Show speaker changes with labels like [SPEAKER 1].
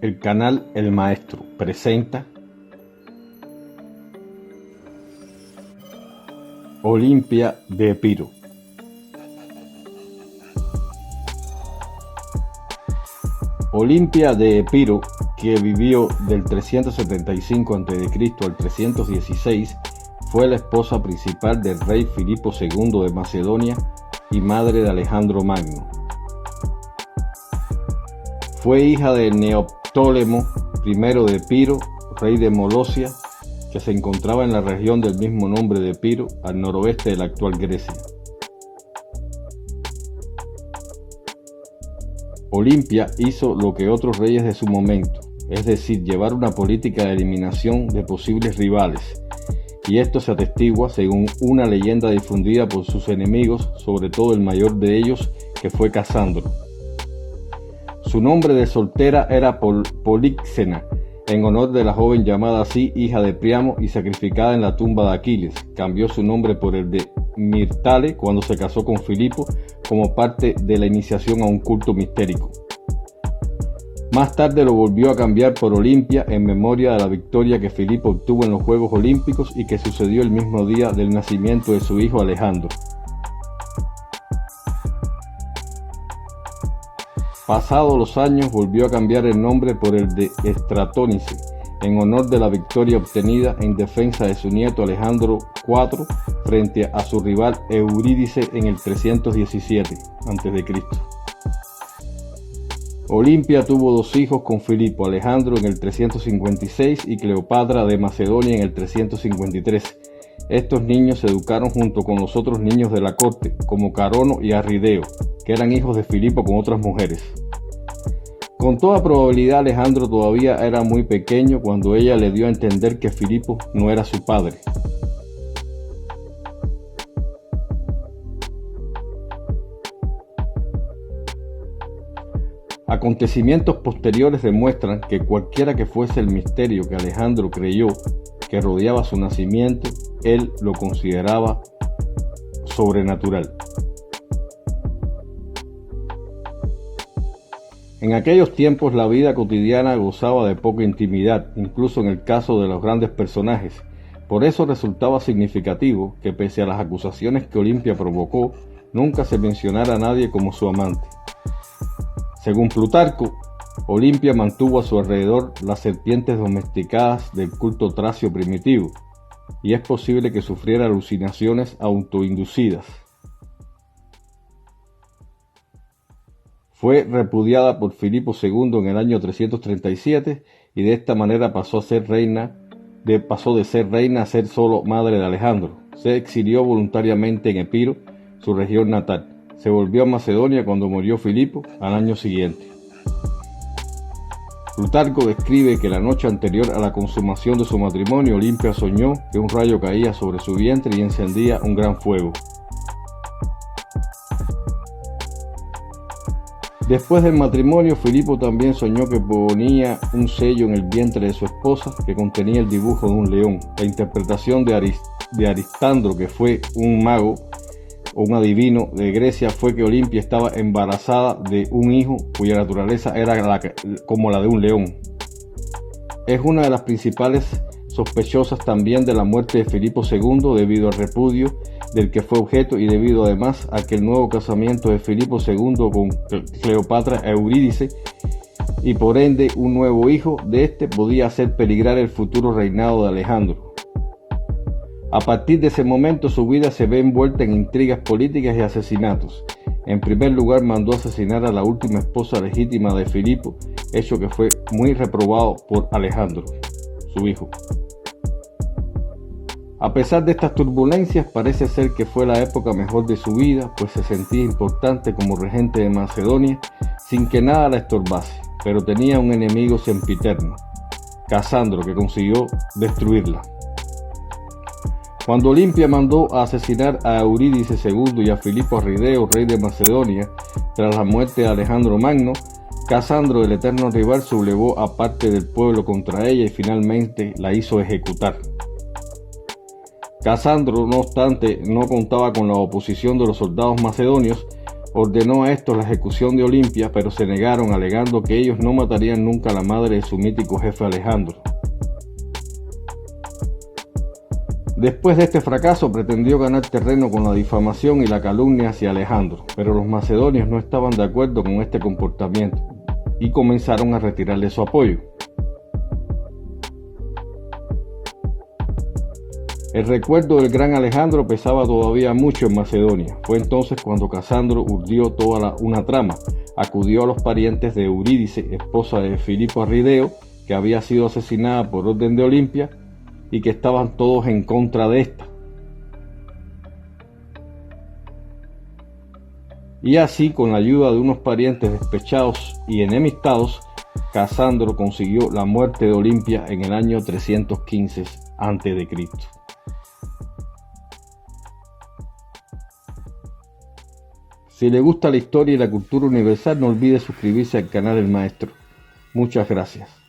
[SPEAKER 1] El canal El Maestro presenta Olimpia de Epiro. Olimpia de Epiro, que vivió del 375 a.C. al 316, fue la esposa principal del rey Filipo II de Macedonia y madre de Alejandro Magno. Fue hija de Neoptólemo I de Epiro, rey de Molosia, que se encontraba en la región del mismo nombre de Epiro, al noroeste de la actual Grecia. Olimpia hizo lo que otros reyes de su momento, es decir, llevar una política de eliminación de posibles rivales, y esto se atestigua según una leyenda difundida por sus enemigos, sobre todo el mayor de ellos, que fue Casandro. Su nombre de soltera era Políxena, en honor de la joven llamada así, hija de Priamo y sacrificada en la tumba de Aquiles. Cambió su nombre por el de Myrtale cuando se casó con Filipo, como parte de la iniciación a un culto mistérico. Más tarde lo volvió a cambiar por Olimpia en memoria de la victoria que Filipo obtuvo en los Juegos Olímpicos y que sucedió el mismo día del nacimiento de su hijo Alejandro. Pasados los años volvió a cambiar el nombre por el de Estratónice, en honor de la victoria obtenida en defensa de su nieto Alejandro IV frente a su rival Eurídice en el 317 a.C. Olimpia tuvo dos hijos con Filipo, Alejandro en el 356 y Cleopatra de Macedonia en el 353. Estos niños se educaron junto con los otros niños de la corte, como Carono y Arrideo, que eran hijos de Filipo con otras mujeres. Con toda probabilidad Alejandro todavía era muy pequeño cuando ella le dio a entender que Filipo no era su padre. Acontecimientos posteriores demuestran que cualquiera que fuese el misterio que Alejandro creyó que rodeaba su nacimiento, él lo consideraba sobrenatural. En aquellos tiempos la vida cotidiana gozaba de poca intimidad, incluso en el caso de los grandes personajes. Por eso resultaba significativo que pese a las acusaciones que Olimpia provocó, nunca se mencionara a nadie como su amante. Según Plutarco, Olimpia mantuvo a su alrededor las serpientes domesticadas del culto tracio primitivo, y es posible que sufriera alucinaciones autoinducidas. Fue repudiada por Filipo II en el año 337 y de esta manera pasó de ser reina a ser solo madre de Alejandro. Se exilió voluntariamente en Epiro, su región natal. Se volvió a Macedonia cuando murió Filipo al año siguiente. Plutarco describe que la noche anterior a la consumación de su matrimonio, Olimpia soñó que un rayo caía sobre su vientre y encendía un gran fuego. Después del matrimonio, Filipo también soñó que ponía un sello en el vientre de su esposa que contenía el dibujo de un león. La interpretación de Aristandro, que fue un mago o un adivino de Grecia, fue que Olimpia estaba embarazada de un hijo cuya naturaleza era como la de un león. Es una de las principales sospechosas también de la muerte de Filipo II debido al repudio del que fue objeto y debido además a que el nuevo casamiento de Filipo II con Cleopatra Eurídice y por ende un nuevo hijo de este podía hacer peligrar el futuro reinado de Alejandro. A partir de ese momento su vida se ve envuelta en intrigas políticas y asesinatos. En primer lugar mandó asesinar a la última esposa legítima de Filipo, hecho que fue muy reprobado por Alejandro, su hijo. A pesar de estas turbulencias, parece ser que fue la época mejor de su vida, pues se sentía importante como regente de Macedonia sin que nada la estorbase, pero tenía un enemigo sempiterno, Casandro, que consiguió destruirla. Cuando Olimpia mandó a asesinar a Eurídice II y a Filipo Arrideo, rey de Macedonia, tras la muerte de Alejandro Magno, Casandro, el eterno rival, sublevó a parte del pueblo contra ella y finalmente la hizo ejecutar. Casandro, no obstante, no contaba con la oposición de los soldados macedonios, ordenó a estos la ejecución de Olimpia, pero se negaron alegando que ellos no matarían nunca a la madre de su mítico jefe Alejandro. Después de este fracaso pretendió ganar terreno con la difamación y la calumnia hacia Alejandro, pero los macedonios no estaban de acuerdo con este comportamiento y comenzaron a retirarle su apoyo. El recuerdo del gran Alejandro pesaba todavía mucho en Macedonia. Fue entonces cuando Casandro urdió toda una trama. Acudió a los parientes de Eurídice, esposa de Filipo Arrideo, que había sido asesinada por orden de Olimpia, y que estaban todos en contra de esta. Y así, con la ayuda de unos parientes despechados y enemistados, Casandro consiguió la muerte de Olimpia en el año 315 a.C. Si le gusta la historia y la cultura universal, no olvide suscribirse al canal El Maestro. Muchas gracias.